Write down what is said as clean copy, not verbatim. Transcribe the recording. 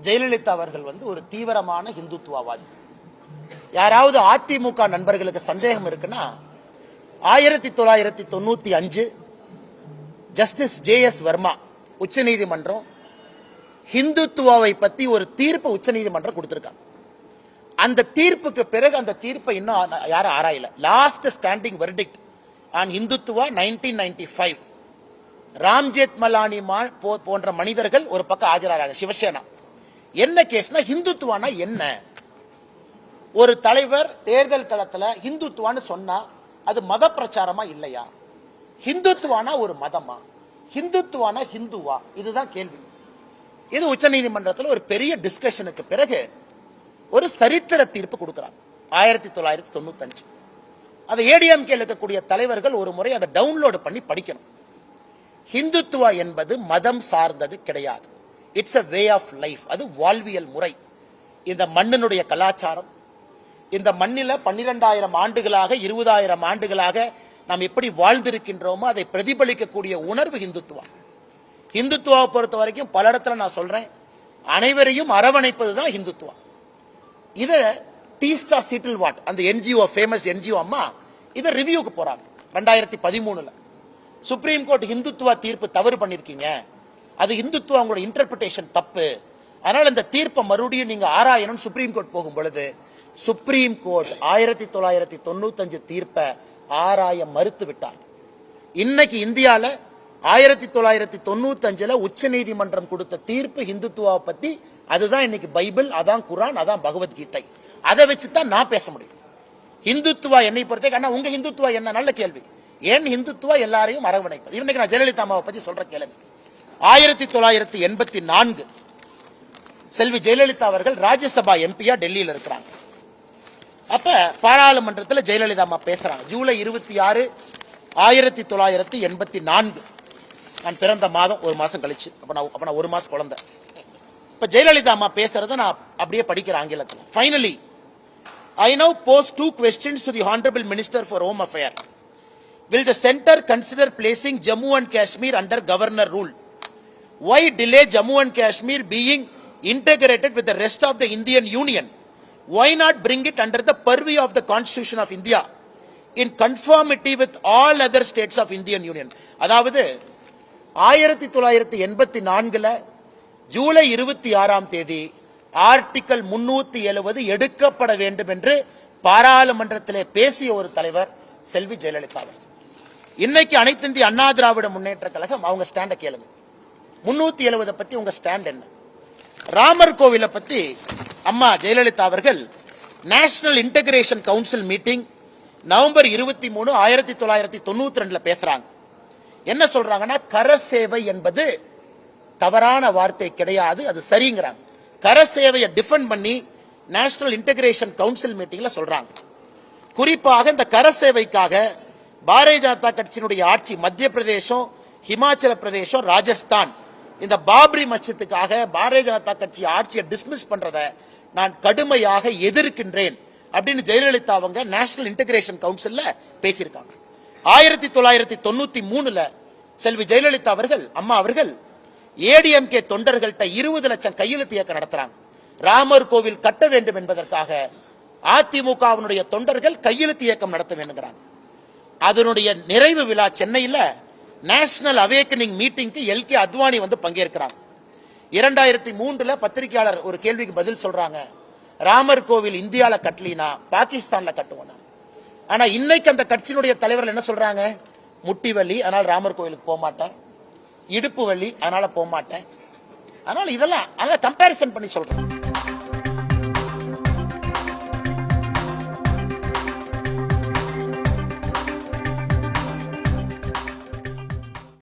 ஜெயலலிதா அவர்கள் ஒரு தீவிரமான இந்துத்துவவாதி. யாராவது அதிமுக நண்பர்களுக்கு சந்தேகம் இருக்குன்னா 1995 ஜஸ்டிஸ் ஜே.எஸ். வர்மா உச்சநீதிமன்றம் ஹிந்துத்துவாவை பத்தி ஒரு தீர்ப்பு உச்சநீதிமன்றம் கொடுத்திருக்காங்க. அந்த தீர்ப்புக்கு பிறகு அந்த தீர்ப்பை இன்னும் யாரும் ஆராயல. Last standing verdict on Hindutva 1995. Ramjeth Malani போன்ற மனிதர்கள் ஒரு பக்கம் ஆஜராகிறாங்க. சிவசேனா என்ன கேஸ்னா, ஹிந்துத்துவானா என்ன? ஒரு தலைவர் தேர்தல் களத்துல ஹிந்துத்துவான்னு சொன்னா அது மத பிரச்சாரமா இல்லையா? ஹிந்துத்துவானா ஒரு மதமா? ஹிந்துத்துவானா ஹிந்துவா? இதுதான் கேள்வி. இது உச்சநீதிமன்றத்தில் ஒரு பெரிய டிஸ்கஷனுக்கு பிறகு ஒரு சரித்திர தீர்ப்பு கொடுக்கிறாங்க 1995. அதை ஏடிஎம்கே இருக்கக்கூடிய தலைவர்கள் ஒரு முறை அதை டவுன்லோடு பண்ணி படிக்கணும். ஹிந்துத்துவா என்பது மதம் சார்ந்தது கிடையாது. It's a way of life. அது வாழ்வியல் முறை. இந்த மண்ணினுடைய கலாச்சாரம், இந்த மண்ணில 12,000 ஆண்டுகளாக 20,000 ஆண்டுகளாக நாம் எப்படி வாழ்ந்திருக்கின்றோமோ அதை பிரதிபலிக்கக்கூடிய உணர்வு ஹிந்துத்துவா. ஹிந்துத்துவாவை பொறுத்த வரைக்கும் பல இடத்துல நான் சொல்றேன், அனைவரையும் அரவணைப்பதுதான் ஹிந்துத்துவா. இத டீஸ்டா சீட்டில் வாட் அந்த என்ஜிஓ, ஃபேமஸ் என்ஜிஓ அம்மா இதை ரிவ்யூக்கு போறாங்க 2013. சுப்ரீம் கோர்ட் ஹிந்துத்துவா தீர்ப்பு தவறு பண்ணிருக்கீங்க, அது ஹிந்துத்துவா உங்களோட இன்டர்பிரேஷன் தப்பு, அதனால இந்த தீர்ப்பை மறுபடியும் நீங்க ஆராயணும் சுப்ரீம் கோர்ட் போகும் பொழுது சுப்ரீம் கோர்ட் 1995 தீர்ப்பை ஆராய மறுத்து விட்டார். இன்னைக்கு இந்தியால 1995 உச்ச நீதிமன்றம் கொடுத்த தீர்ப்பு ஹிந்துத்துவாவை பத்தி, அதுதான் இன்னைக்கு பைபிள், அதான் குரான், அதான் பகவத்கீதை. அதை வச்சுதான் நான் பேச முடியும். ஹிந்துத்துவா என்னை பொறுத்த உங்க ஹிந்துத்துவா என்ன? நல்ல கேள்வி. ஏன் ஹிந்துத்துவா எல்லாரையும் அரவணைப்பது? இன்னைக்கு நான் ஜெயலலிதா அம்மாவை பத்தி சொல்ற கேளுங்க. 1984 செல்வி ஜெயலலிதா அவர்கள் ராஜ்யசபா எம்பியா டெல்லியில் இருக்கிறாங்க. அப்ப பாராளுமன்றத்தில் ஜெயலலிதா அம்மா பேசுறாங்க. ஜூலை 26, 1984. நான் பிறந்த மாதம் ஒரு மாசம் கழிச்சு. அப்ப நான் ஒரு மாசம் குழந்தை. இப்ப ஜெயலலிதா அம்மா பேசுறத நான் அப்படியே படிக்கிறேன் ஆங்கிலத்தில். Finally I now pose 2 questions to the Honorable Minister for Home Affairs. Will the center consider placing Jammu and Kashmir under governor rule? Why delay Jammu and Kashmir being integrated with the rest of the Indian Union? Why not bring it under the purview of the Constitution of India in conformity with all other states of Indian Union? அதாவது 1984 July 26 article 370 எடுக்கப்பட வேண்டும் என்று பாராளுமன்றத்திலே பேசிய ஒரு தலைவர் செல்வி ஜெயலலிதா. இன்னைக்கு அனைத்து இந்திய அண்ணா திராவிட முன்னேற்ற கழகம் அவங்க ஸ்டாண்ட கேளுங்க. 370 பத்தி உங்க ஸ்டாண்ட் என்ன? ராமர் கோவிலை பத்தி அம்மா ஜெயலலிதா அவர்கள் national integration council meeting November 23, 1992 பேசுறாங்க. என்ன சொல்றாங்கன்னா, கரசேவை என்பது தவறான வார்த்தை கிடையாது, அது சரிங்கிறாங்க. கரசேவையை டிஃபெண்ட் பண்ணி நேஷனல் இன்டகிரேஷன் கவுன்சில் மீட்டிங்ல சொல்றாங்க. குறிப்பாக இந்த கரசேவைக்காக பாரதிய ஜனதா கட்சியினுடைய ஆட்சி மத்திய பிரதேசம், ஹிமாச்சல பிரதேசம், ராஜஸ்தான் இந்த பாப்ரி மஸ்ஜித்துக்காக பாரதிய ஜனதா கட்சி ஆட்சியை டிஸ்மிஸ் பண்றத நான் கடுமையாக எதிர்க்கின்றேன் அப்படின்னு ஜெயலலிதா அவங்க நேஷனல் இன்டகிரேஷன் கவுன்சில்ல பேசியிருக்காங்க. 1993 செல்வி ஜெயலலிதா அவர்கள் அம்மா அவர்கள் ஏடிஎம்கே தொண்டர்கள்ட்ட 20 லட்சம் கையெழுத்து இயக்கம் நடத்துறாங்க. ராமர் கோவில் கட்ட வேண்டும் என்பதற்காக அதிமுகவினுடைய தொண்டர்கள் கையெழுத்து இயக்கம் நடத்த வேண்டுங்கிறாங்க. அதனுடைய நிறைவு விழா சென்னையில் நேஷனல் அவேக்கனிங் மீட்டிங்க்கு எல்கே அத்வானி பங்கேற்கிறாங்க. 2003 பத்திரிகையாளர் ஒரு கேள்விக்கு பதில் சொல்றாங்க, ராமர் கோவில் இந்தியால கட்டலினா பாகிஸ்தான்ல கட்டுவோம். ஆனா இன்னைக்கு அந்த கட்சியினுடைய தலைவர்கள் என்ன சொல்றாங்க, முட்டி வலி அதனால ராமர் கோவிலுக்கு போக மாட்டேன், இடுப்பு வலி அதனால போக மாட்டேன். அதனால இதெல்லாம் கம்பேரிசன் பண்ணி சொல்றேன்.